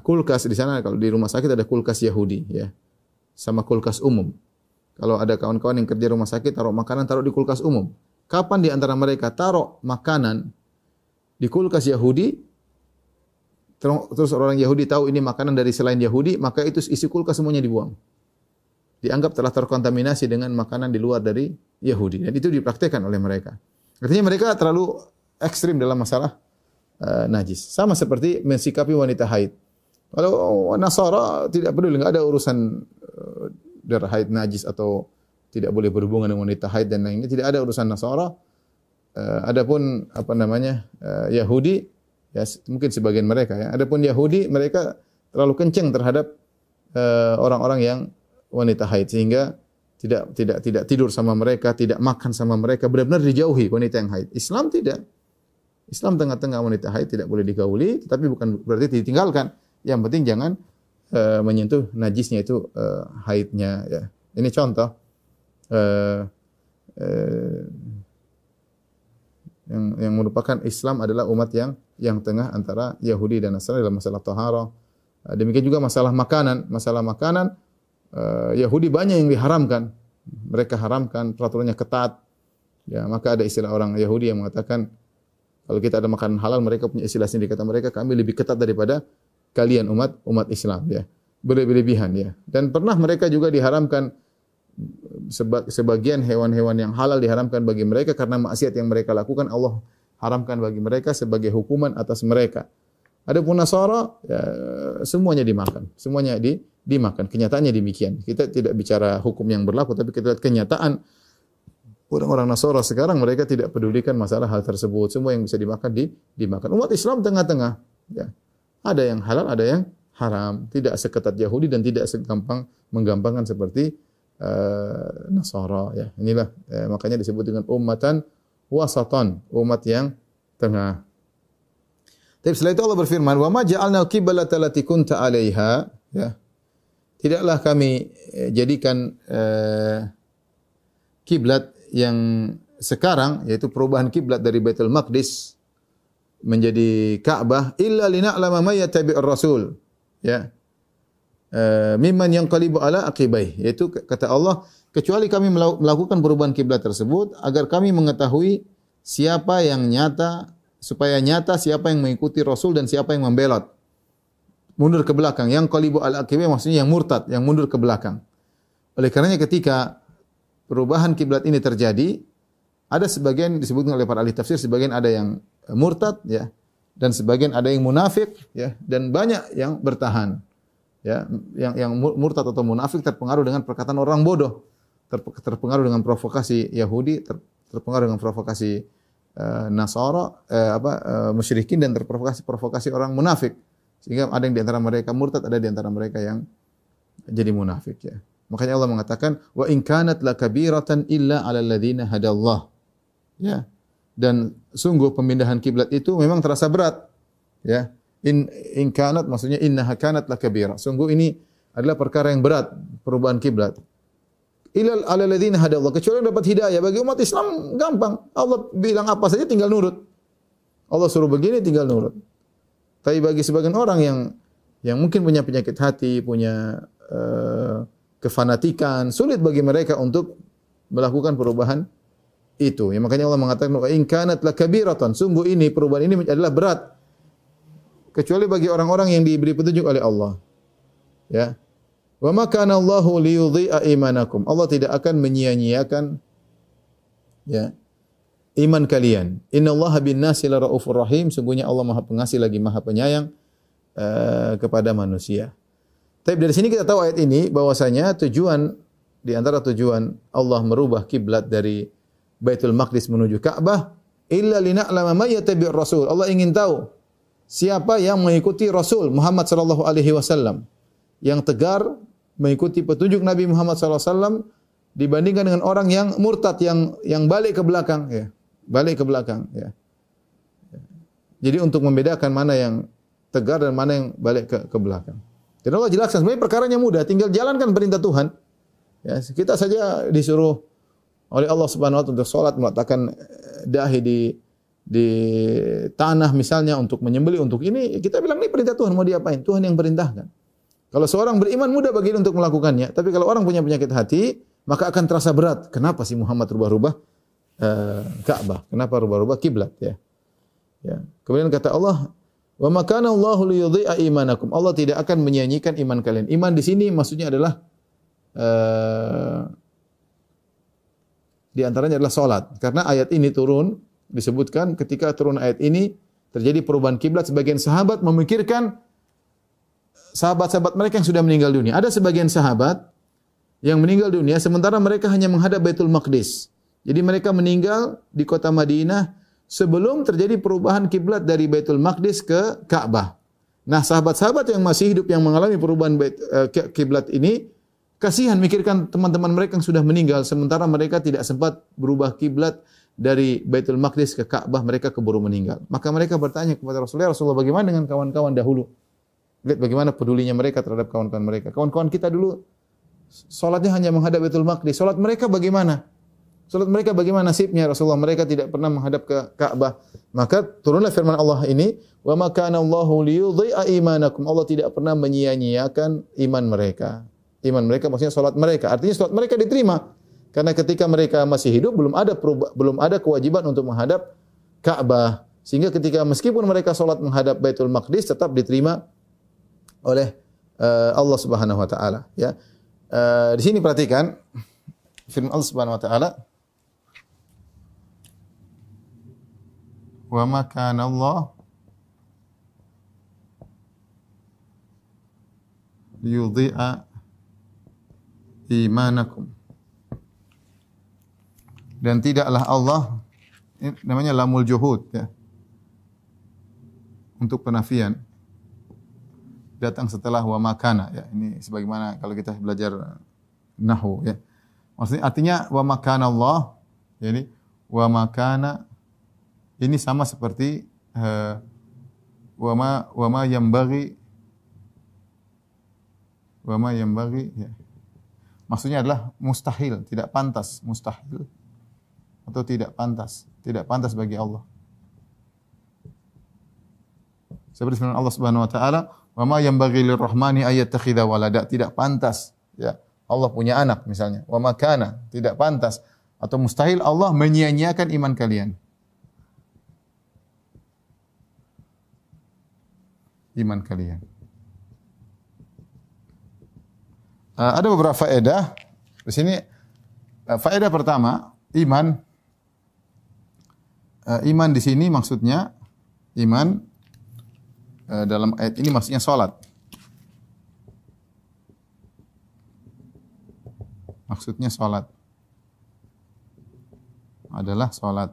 kulkas di sana, kalau di rumah sakit ada kulkas Yahudi ya. Sama kulkas umum. Kalau ada kawan-kawan yang kerja rumah sakit taruh makanan taruh di kulkas umum. Kapan di antara mereka taruh makanan di kulkas Yahudi, terus orang Yahudi tahu ini makanan dari selain Yahudi, maka itu isi kulkas semuanya dibuang. Dianggap telah terkontaminasi dengan makanan di luar dari Yahudi. Dan itu dipraktikkan oleh mereka. Artinya mereka terlalu ekstrim dalam masalah najis. Sama seperti mensikapi wanita haid. Kalau Nasara tidak peduli, enggak ada urusan darah haid najis atau tidak boleh berhubungan dengan wanita haid dan lainnya, tidak ada urusan Nasara. Adapun Yahudi, ya mungkin sebagian mereka ya. Adapun Yahudi, mereka terlalu kenceng terhadap orang-orang yang wanita haid sehingga tidak tidur sama mereka, tidak makan sama mereka, benar-benar dijauhi wanita yang haid. Islam tidak. Islam tengah-tengah wanita haid tidak boleh digauli, tetapi bukan berarti ditinggalkan. Yang penting jangan menyentuh najisnya itu haidnya ya. Ini contoh yang merupakan Islam adalah umat yang tengah antara Yahudi dan Nasrani dalam masalah taharah. Demikian juga masalah makanan. Masalah makanan Yahudi banyak yang diharamkan. Mereka haramkan, peraturannya ketat. Ya, maka ada istilah orang Yahudi yang mengatakan kalau kita ada makanan halal, mereka punya istilah sendiri. Kata mereka, kami lebih ketat daripada kalian umat Islam, ya. Berlebihan, ya. Dan pernah mereka juga diharamkan sebagian hewan-hewan yang halal diharamkan bagi mereka karena maksiat yang mereka lakukan, Allah haramkan bagi mereka sebagai hukuman atas mereka. Adapun Nasara, ya, semuanya dimakan, dimakan. Kenyataannya demikian. Kita tidak bicara hukum yang berlaku, tapi kita lihat kenyataan. Orang-orang Nasara sekarang mereka tidak pedulikan masalah hal tersebut. Semua yang bisa dimakan dimakan. Umat Islam tengah-tengah, ya. Ada yang halal, ada yang haram. Tidak seketat Yahudi dan tidak segampang menggampangkan seperti Nasara, ya. Inilah makanya disebut dengan ummatan wasatan, umat yang tengah. Tapi setelah itu Allah berfirman, "Wa ma ja'alna al-qiblata allati kunta 'alaiha", ya. Tidaklah kami jadikan kiblat yang sekarang, yaitu perubahan kiblat dari Baitul Maqdis menjadi Ka'bah, illa lina'lama may yattabi'ur rasul, ya. Mimman yanqalibu ala aqibai, yaitu kata Allah, kecuali kami melakukan perubahan kiblat tersebut agar kami mengetahui siapa yang nyata, supaya nyata siapa yang mengikuti Rasul dan siapa yang membelot mundur ke belakang. Yang qalibu ala aqibai maksudnya yang murtad, yang mundur ke belakang. Oleh karenanya ketika perubahan kiblat ini terjadi, ada sebagian disebutkan oleh para ahli tafsir, sebagian ada yang murtad, ya, dan sebagian ada yang munafik, ya, dan banyak yang bertahan. Ya, yang murtad atau munafik terpengaruh dengan perkataan orang bodoh, terpengaruh dengan provokasi Yahudi, terpengaruh dengan provokasi Nasara, musyrikin, dan terprovokasi orang munafik, sehingga ada yang di antara mereka murtad, ada di antara mereka yang jadi munafik, ya. Makanya Allah mengatakan, wa in kanat lakabiratan illa 'alal ladzina hadallah, ya. Dan sungguh pemindahan kiblat itu memang terasa berat, ya. In kanat maksudnya innaha kanat lakabira. Sungguh ini adalah perkara yang berat, perubahan kiblat. Ilal 'alal ladzina hadallah, kecuali dapat hidayah. Bagi umat Islam gampang. Allah bilang apa saja tinggal nurut. Allah suruh begini tinggal nurut. Tapi bagi sebagian orang yang mungkin punya penyakit hati, punya kefanatikan, sulit bagi mereka untuk melakukan perubahan itu. Ya, makanya Allah mengatakan, wa in kanat lakabiratan, sungguh ini perubahan ini adalah berat. Kecuali bagi orang-orang yang diberi petunjuk oleh Allah. Ya. Wa ma kana Allahu liyudhi'a imanakum. Allah tidak akan menyia-nyiakan, ya, iman kalian. Innallaha bin-nasi laraufur rahim. Sungguhnya Allah Maha Pengasih lagi Maha Penyayang kepada manusia. Tapi dari sini kita tahu ayat ini bahwasanya di antara tujuan Allah merubah kiblat dari Baitul Maqdis menuju Ka'bah illa lina'lama may yattabi'ur rasul. Allah ingin tahu siapa yang mengikuti Rasul Muhammad sallallahu alaihi wasallam, yang tegar mengikuti petunjuk Nabi Muhammad sallallahu alaihi wasallam dibandingkan dengan orang yang murtad, yang balik ke belakang, ya. Balik ke belakang, ya. Jadi untuk membedakan mana yang tegar dan mana yang balik ke belakang. Dan Allah jelaskan sebenarnya perkaranya mudah, tinggal jalankan perintah Tuhan. Ya, kita saja disuruh oleh Allah Subhanahu wa taala untuk salat, meletakkan dahi di tanah misalnya untuk menyembelih, untuk ini kita bilang ini perintah Tuhan, mau diapain? Tuhan yang perintahkan. Kalau seorang beriman mudah bagi dia untuk melakukannya, tapi kalau orang punya penyakit hati, maka akan terasa berat. Kenapa sih Muhammad rubah-rubah Ka'bah? Kenapa rubah-rubah kiblat, ya? Ya. Kemudian kata Allah, wa ma kana Allahu liyudhi'a imanakum. Allah tidak akan menyia-nyiakan iman kalian. Iman di sini maksudnya adalah di antaranya adalah salat. Karena ayat ini turun, disebutkan ketika turun ayat ini terjadi perubahan kiblat, sebagian sahabat memikirkan sahabat-sahabat mereka yang sudah meninggal dunia. Ada sebagian sahabat yang meninggal dunia sementara mereka hanya menghadap Baitul Maqdis. Jadi mereka meninggal di kota Madinah sebelum terjadi perubahan kiblat dari Baitul Maqdis ke Ka'bah. Nah, sahabat-sahabat yang masih hidup yang mengalami perubahan kiblat ini kasihan mikirkan teman-teman mereka yang sudah meninggal sementara mereka tidak sempat berubah kiblat dari Baitul Maqdis ke Ka'bah, mereka keburu meninggal. Maka mereka bertanya kepada Rasulullah, bagaimana dengan kawan-kawan dahulu? Lihat bagaimana pedulinya mereka terhadap kawan-kawan mereka. Kawan-kawan kita dulu salatnya hanya menghadap Baitul Maqdis. Salat mereka bagaimana? Salat mereka bagaimana nasibnya Rasulullah? Mereka tidak pernah menghadap ke Ka'bah. Maka turunlah firman Allah ini, wa ma kana Allahu liyudhi'a imanakum. Allah tidak pernah menyia-nyiakan iman mereka. Iman mereka maksudnya salat mereka. Artinya salat mereka diterima. Karena ketika mereka masih hidup belum ada kewajiban untuk menghadap Ka'bah. Sehingga ketika meskipun mereka salat menghadap Baitul Maqdis tetap diterima oleh Allah Subhanahu wa taala, ya. Di sini perhatikan firman Allah Subhanahu wa taala, "Wa ma kana Allah liyudhi'a imanakum." Dan tidaklah Allah, ini namanya lamul juhud, ya. Untuk penafian datang setelah wa makana, ya. Ini sebagaimana kalau kita belajar nahwu, ya. Maksudnya artinya wa makana Allah, jadi wa makana ini sama seperti wa ma yanbaghi ya. Maksudnya adalah mustahil, tidak pantas, mustahil atau tidak pantas bagi Allah. Seperti firman Allah Subhanahu wa taala, "Wa ma yanbaghi lirrahmani ay yattakhidha walada." Tidak pantas, ya, Allah punya anak misalnya. Wa ma kana, tidak pantas atau mustahil Allah menyia-nyiakan iman kalian. Iman kalian. Ada beberapa faedah di sini. Faedah pertama, iman di sini maksudnya iman dalam ayat ini maksudnya salat. Maksudnya salat adalah salat.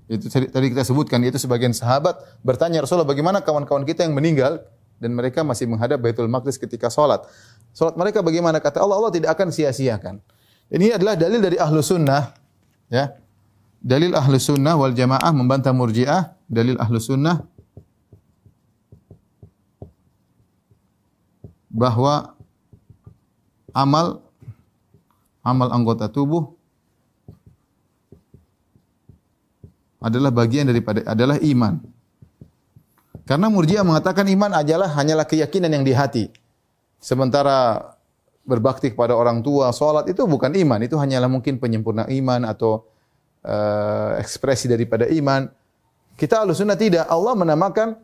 Itu tadi kita sebutkan, yaitu sebagian sahabat bertanya Rasulullah, bagaimana kawan-kawan kita yang meninggal dan mereka masih menghadap Baitul Maqdis ketika salat. Salat mereka bagaimana? Kata Allah, Allah tidak akan sia-siakan. Ini adalah dalil dari Ahlus Sunnah, ya. Dalil Ahlus Sunnah wal Jamaah membantah Murji'ah. Dalil Ahlus Sunnah bahwa amal anggota tubuh adalah bagian adalah iman. Karena Murji'ah mengatakan iman hanyalah keyakinan yang di hati. Sementara berbakti kepada orang tua, salat itu bukan iman, itu hanyalah mungkin penyempurna iman atau ekspresi daripada iman. Kita Ahlus-Sunnah tidak. Allah menamakan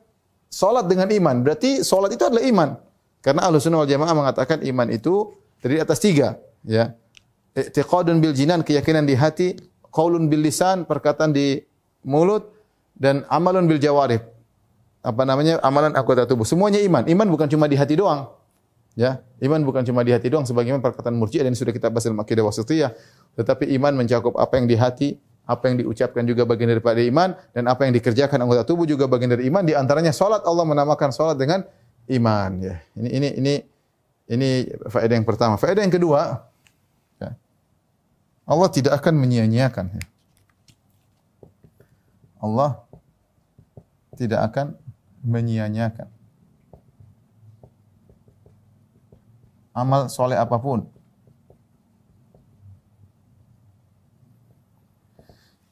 salat dengan iman. Berarti salat itu adalah iman. Karena Ahlus-Sunnah wal Jamaah mengatakan iman itu terdiri atas 3, ya. I'tiqadun bil jinan, keyakinan di hati, qaulun bil lisan, perkataan di mulut, dan amalun bil jawarih. Amalan anggota tubuh. Semuanya iman. Iman bukan cuma di hati doang. Ya, iman bukan cuma di hati doang sebagaimana perkataan Murji'ah dan sudah kita bahas dalam akidah wasithiyah, tetapi iman mencakup apa yang di hati, apa yang diucapkan juga bagian daripada iman, dan apa yang dikerjakan anggota tubuh juga bagian dari iman. Di antaranya salat, Allah menamakan salat dengan iman, ya. Ini faedah yang pertama. Faedah yang kedua, ya, Allah tidak akan menyia-nyiakan, ya. Allah tidak akan menyia-nyiakan amal soleh apapun.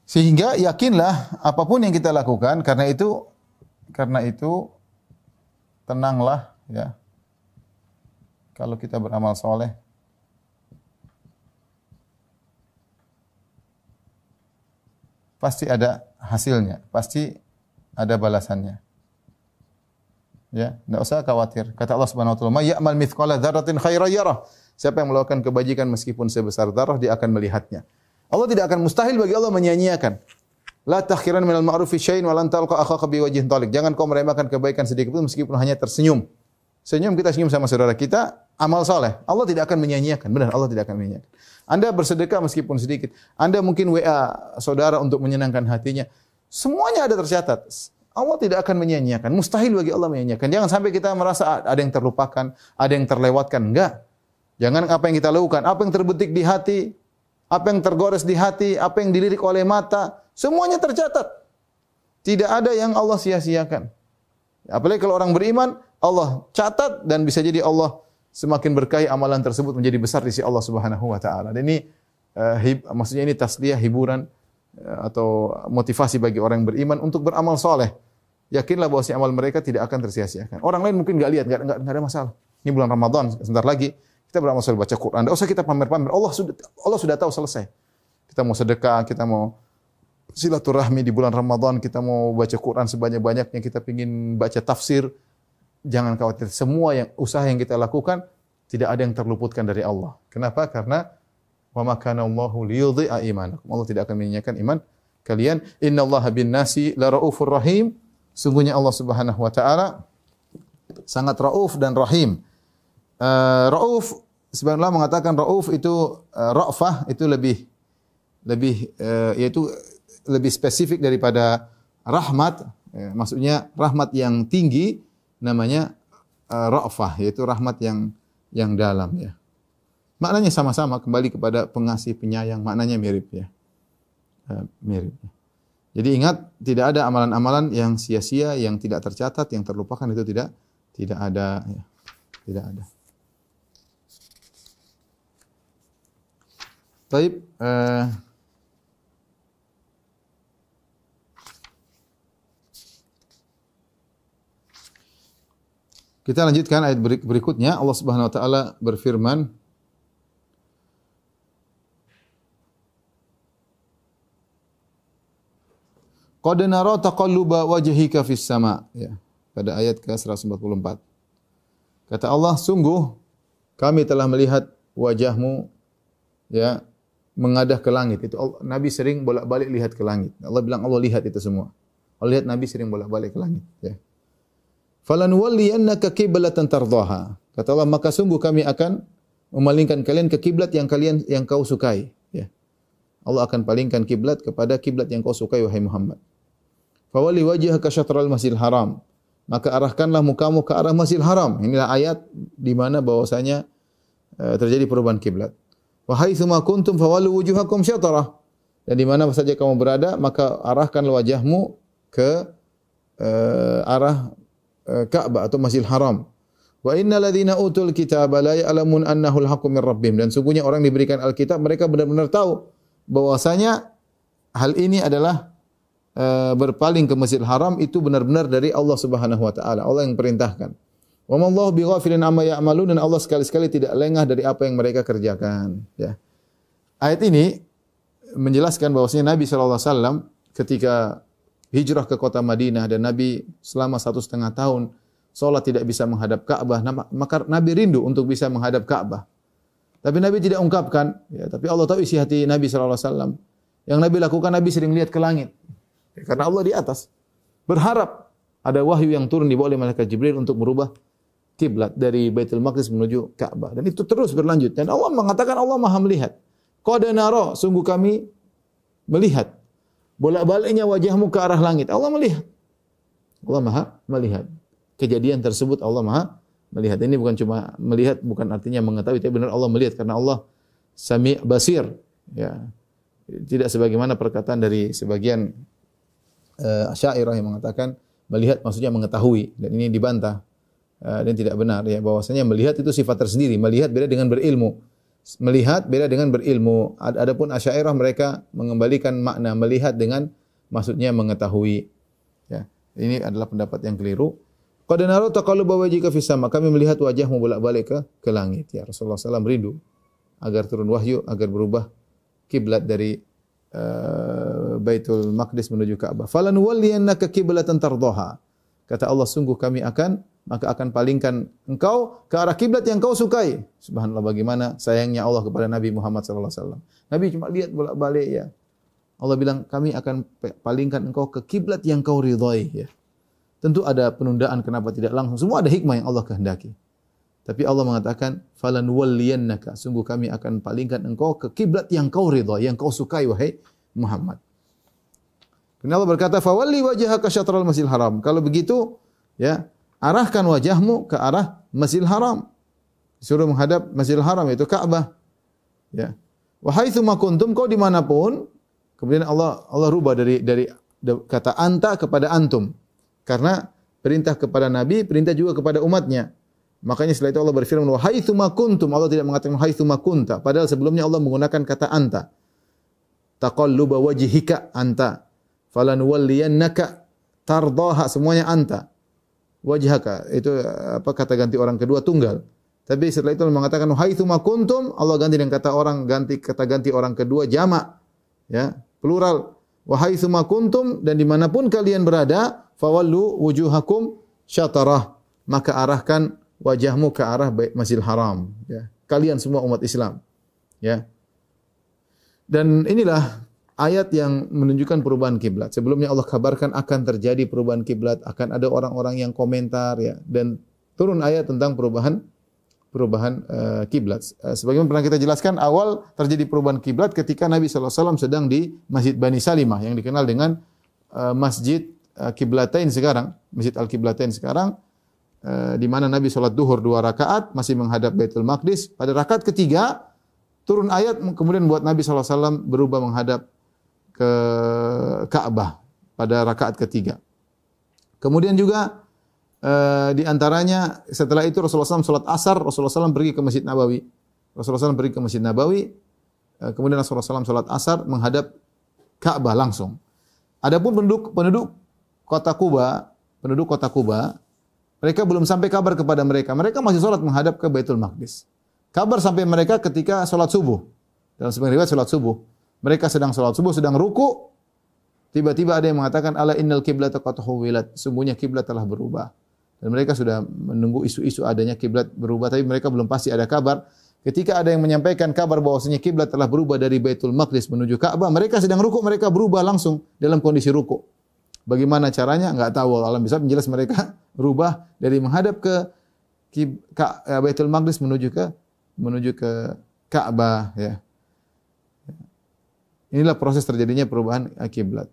Sehingga yakinlah apapun yang kita lakukan, karena itu tenanglah, ya. Kalau kita beramal soleh, pasti ada hasilnya, pasti ada balasannya. Ya, enggak usah khawatir. Kata Allah Subhanahu wa taala, "May ya'mal mithqala dzarratin khairan yarah." Siapa yang melakukan kebajikan meskipun sebesar dzarrah, dia akan melihatnya. Allah tidak akan, mustahil bagi Allah menyia-nyiakan. La takhiran minal ma'rufi syai'in wa lan talqa akhaka bi wajhin taliq. Jangan kau meremehkan kebaikan sedikit pun meskipun hanya tersenyum. Senyum, kita senyum sama saudara kita, amal saleh. Allah tidak akan menyia-nyiakan. Benar, Allah tidak akan menyia-nyiakan. Anda bersedekah meskipun sedikit. Anda mungkin WA saudara untuk menyenangkan hatinya. Semuanya ada tercatat. Allah tidak akan menyia-nyiakan. Mustahil bagi Allah menyia-nyiakan. Jangan sampai kita merasa ada yang terlupakan, ada yang terlewatkan. Enggak. Jangan apa yang kita lakukan, apa yang terbetik di hati, apa yang tergores di hati, apa yang dilirik oleh mata, semuanya tercatat. Tidak ada yang Allah sia-siakan. Apalagi kalau orang beriman, Allah catat dan bisa jadi Allah semakin berkahi amalan tersebut menjadi besar di sisi Allah Subhanahu wa taala. Dan ini maksudnya ini tasliyah, hiburan atau motivasi bagi orang yang beriman untuk beramal soleh. Yakinlah bahwa amal mereka tidak akan tersia-siakan. Orang lain mungkin enggak lihat, enggak ada masalah. Ini bulan Ramadan, sebentar lagi Kita beramal soleh, baca Quran. Tidak usah kita pamer-pamer. Allah sudah tahu, selesai. Kita mau sedekah, kita mau silaturahmi di bulan Ramadan, kita mau baca Quran sebanyak-banyaknya, kita ingin baca tafsir. Jangan khawatir. Semua usaha yang kita lakukan tidak ada yang terluputkan dari Allah. Kenapa? Karena wa ma kana Allahu liyudhi'a imanakum. Allah tidak akan menyia-nyiakan iman kalian. Innallaha bin-nasi la raufur rahim. Sungguhnya Allah Subhanahu wa taala sangat rauf dan rahim. Rauf, sebagian ulama mengatakan rauf itu ra'fah itu yaitu lebih spesifik daripada rahmat. Maksudnya rahmat yang tinggi namanya ra'fah, yaitu rahmat yang dalam ya. Maknanya sama-sama, kembali kepada pengasih penyayang, maknanya mirip ya. Mirip. Jadi ingat, tidak ada amalan-amalan yang sia-sia, yang tidak tercatat, yang terlupakan, itu tidak ada ya. Tidak ada. Baik, kita lanjutkan ayat berikutnya. Allah Subhanahu wa taala berfirman, Qad nara taqalluba wajhika fis sama, ya, pada ayat ke-144. Kata Allah, sungguh kami telah melihat wajahmu ya mengadah ke langit. Itu Nabi sering bolak-balik lihat ke langit. Allah bilang Allah lihat itu semua. Allah lihat Nabi sering bolak-balik ke langit, ya. Falanuwalliyannaka qiblatan tardhaha. Kata Allah, maka sungguh kami akan memalingkan kalian ke kiblat yang kau sukai, ya. Allah akan palingkan kiblat kepada kiblat yang kau sukai, wahai Muhammad. Fawalli wajhaka syatral masjidil haram. Maka arahkanlah mukamu ke arah Masjidil Haram. Inilah ayat di mana bahwasanya terjadi perubahan kiblat. Wa haitsu ma kuntum fawallu wujuhakum syatrah. Dan di mana saja kamu berada, maka arahkanlah wajahmu ke arah Ka'bah atau Masjidil Haram. Wa innal ladzina utul kitaba la ya'lamun annahu al-haqqu min rabbihim. Dan sungguhnya orang diberikan Alkitab, mereka benar-benar tahu bahwasanya hal ini adalah berpaling ke Masjidil Haram itu benar-benar dari Allah Subhanahu wa taala. Allah yang perintahkan. Wa mallahu bighafilin amma ya'malun, dan Allah sekali-sekali tidak lengah dari apa yang mereka kerjakan, ya. Ayat ini menjelaskan bahwasanya Nabi sallallahu alaihi wasallam ketika hijrah ke kota Madinah dan Nabi selama 1,5 tahun salat tidak bisa menghadap Ka'bah, maka Nabi rindu untuk bisa menghadap Ka'bah. Tapi Nabi tidak ungkapkan, ya, tapi Allah tahu isi hati Nabi sallallahu alaihi wasallam. Yang Nabi lakukan, Nabi sering lihat ke langit. Karena Allah di atas. Berharap ada wahyu yang turun dibawa oleh malaikat Jibril untuk merubah kiblat dari Baitul Maqdis menuju Ka'bah. Dan itu terus berlanjut. Dan Allah mengatakan Allah Maha melihat. Qad nara, sungguh kami melihat. Bolak-baliknya wajahmu ke arah langit. Allah melihat. Allah Maha melihat. Kejadian tersebut Allah Maha melihat. Ini bukan cuma melihat, bukan artinya mengetahui, tapi benar Allah melihat karena Allah Sami' Basir, ya. Tidak sebagaimana perkataan dari sebagian Asy'ariyah yang mengatakan melihat maksudnya mengetahui, dan ini dibantah dan tidak benar, ya, bahwasanya melihat itu sifat tersendiri. Melihat beda dengan berilmu. Melihat beda dengan berilmu. Adapun Asy'ariyah mereka mengembalikan makna melihat dengan maksudnya mengetahui, ya. Ini adalah pendapat yang keliru. Qad nara taqalluba wajhika fis sama, kami melihat wajahmu bolak-balik ke langit, ya. Rasulullah SAW rindu agar turun wahyu agar berubah kiblat dari Baitul Maqdis menuju Ka'bah. Falanuwalliyannaka qiblatan tardhaha. Kata Allah, sungguh kami akan palingkan engkau ke arah kiblat yang kau sukai. Subhanallah, bagaimana sayangnya Allah kepada Nabi Muhammad sallallahu alaihi wasallam. Nabi cuma lihat bolak-balik, ya. Allah bilang, kami akan palingkan engkau ke kiblat yang kau ridhai, ya. Tentu ada penundaan, kenapa tidak langsung? Semua ada hikmah yang Allah kehendaki. Tapi Allah mengatakan, falanuwalliyannaka, sungguh kami akan palingkan engkau ke kiblat yang kau ridha, yang kau sukai, wahai Muhammad. Karena Allah berkata, fawalli wajhaka syatral Masjidil Haram. Kalau begitu, ya, arahkan wajahmu ke arah Masjidil Haram. Disuruh menghadap Masjidil Haram, yaitu Ka'bah. Ya. Wa haitsu ma kuntum, kau dimanapun. Kemudian Allah rubah dari kata anta kepada antum. Karena perintah kepada Nabi, perintah juga kepada umatnya. Makanya setelah itu Allah berfirman, wa haitsu ma kuntum, Allah tidak mengatakan haitsu ma kunta, padahal sebelumnya Allah menggunakan kata anta. Taqalluba wajhika anta, falanuwalliyannaka tardhaha, semuanya anta. Wajhaka itu kata ganti orang kedua tunggal. Tapi setelah itu Allah mengatakan haitsuma kuntum, Allah ganti dengan kata ganti orang kedua jamak, ya, plural. Wa haitsuma kuntum, dan dimanapun kalian berada, fawallu wujuhakum syatarah, maka arahkan wajahmu ke arah Masjidil Haram, ya. Kalian semua umat Islam, ya. Dan inilah ayat yang menunjukkan perubahan kiblat. Sebelumnya Allah kabarkan akan terjadi perubahan kiblat, akan ada orang-orang yang komentar, ya, dan turun ayat tentang perubahan kiblat. Sebagaimana pernah kita jelaskan, awal terjadi perubahan kiblat ketika Nabi sallallahu alaihi wasallam sedang di Masjid Bani Salimah yang dikenal dengan Masjid Kiblatain sekarang, Masjid Al-Kiblatain sekarang, di mana Nabi salat duhur 2 rakaat masih menghadap Baitul Maqdis. Pada rakaat ketiga turun ayat kemudian buat Nabi sallallahu alaihi wasallam berubah menghadap ke Ka'bah pada rakaat ketiga. Kemudian juga di antaranya setelah itu Rasulullah SAW salat asar, Rasulullah SAW pergi ke Masjid Nabawi. Rasulullah SAW pergi ke Masjid Nabawi, kemudian Rasulullah SAW salat asar menghadap Ka'bah langsung. Adapun penduduk kota Kuba, mereka belum sampai kabar kepada mereka. Mereka masih salat menghadap ke Baitul Maqdis. Kabar sampai mereka ketika salat subuh. Dalam sebagian riwayat salat subuh. Mereka sedang salat subuh, sedang ruku. Tiba-tiba ada yang mengatakan ala innal qiblata qad huwilat. Sungguhnya kiblat telah berubah. Dan mereka sudah menunggu isu-isu adanya kiblat berubah, tapi mereka belum pasti ada kabar. Ketika ada yang menyampaikan kabar bahwasanya kiblat telah berubah dari Baitul Maqdis menuju Ka'bah, mereka sedang ruku, mereka berubah langsung dalam kondisi ruku. Bagaimana caranya? Enggak tahu. Allah bisa menjelas mereka berubah dari menghadap ke Baitul Maqdis menuju ke Ka'bah, ya. Inilah proses terjadinya perubahan kiblat.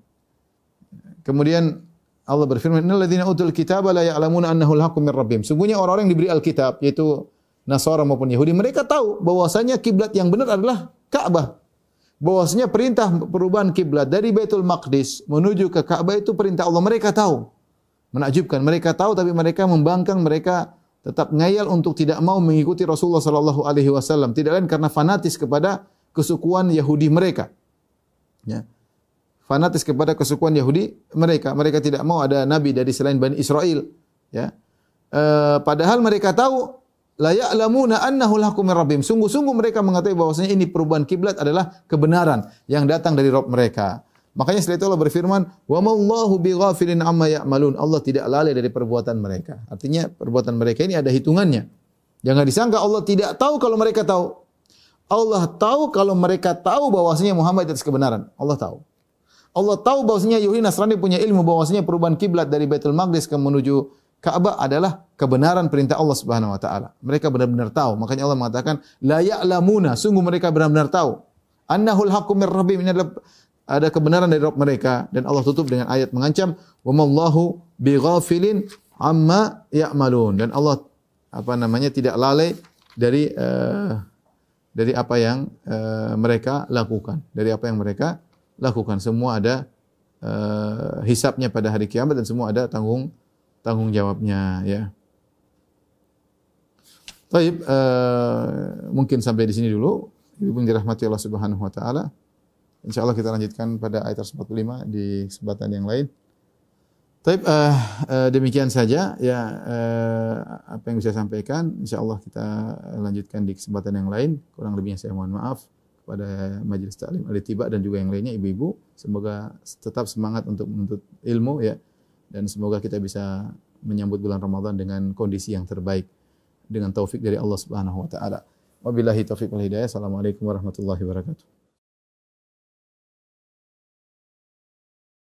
Kemudian Allah berfirman, "Innal ladzina utul kitaba la ya'lamuna annahu al-haqqu min rabbihim." Sungguhnya orang-orang yang diberi Alkitab, yaitu Nasara maupun Yahudi, mereka tahu bahwasanya kiblat yang benar adalah Ka'bah. Bahwasanya perintah perubahan kiblat dari Baitul Maqdis menuju ke Ka'bah itu perintah Allah. Mereka tahu. Menakjubkan, mereka tahu tapi mereka membangkang, mereka tetap ngayal untuk tidak mau mengikuti Rasulullah sallallahu alaihi wasallam. Tidak lain karena fanatis kepada kesukuan Yahudi mereka. Ya. Fanatis kepada kesukuan Yahudi mereka. Mereka tidak mau ada nabi dari selain Bani Israel, ya. Padahal mereka tahu la ya'lamuna annahu al-haqqu min rabbihim. Sungguh-sungguh mereka mengetahui bahwasanya ini perubahan kiblat adalah kebenaran yang datang dari Rabb mereka. Makanya setelah itu Allah berfirman, "Wa ma Allahu bighafilin amma ya'malun." Allah tidak lalai dari perbuatan mereka. Artinya perbuatan mereka ini ada hitungannya. Jangan disangka Allah tidak tahu kalau mereka tahu. Allah tahu kalau mereka tahu bahwasanya Muhammad atas kebenaran. Allah tahu. Allah tahu bahwasanya Yahudi Nasrani punya ilmu bahwasanya perubahan kiblat dari Baitul Maqdis ke menuju Ka'bah adalah kebenaran perintah Allah Subhanahu wa taala. Mereka benar-benar tahu. Makanya Allah mengatakan la ya'lamuna, sungguh mereka benar-benar tahu. Annahul haqqu mir rabbihim, ini adalah ada kebenaran dari Rabb mereka, dan Allah tutup dengan ayat mengancam wa mallahu bighafilin amma ya'malun, dan Allah tidak lalai dari apa yang mereka lakukan. Dari apa yang mereka lakukan. Semua ada hisabnya pada hari kiamat dan semua ada tanggung jawabnya, ya. Baik, mungkin sampai di sini dulu. Ibu yang dirahmati Allah Subhanahu wa taala. Insyaallah kita lanjutkan pada ayat 45 di kesempatan yang lain. Baik, demikian saja ya apa yang bisa saya sampaikan. Insyaallah kita lanjutkan di kesempatan yang lain. Kurang lebihnya saya mohon maaf kepada Majelis Ta'lim Al-Ittiba dan juga yang lainnya, ibu-ibu. Semoga tetap semangat untuk menuntut ilmu, ya. Dan semoga kita bisa menyambut bulan Ramadan dengan kondisi yang terbaik dengan taufik dari Allah Subhanahu wa taala. Wabillahi taufiq wal hidayah. Assalamualaikum warahmatullahi wabarakatuh.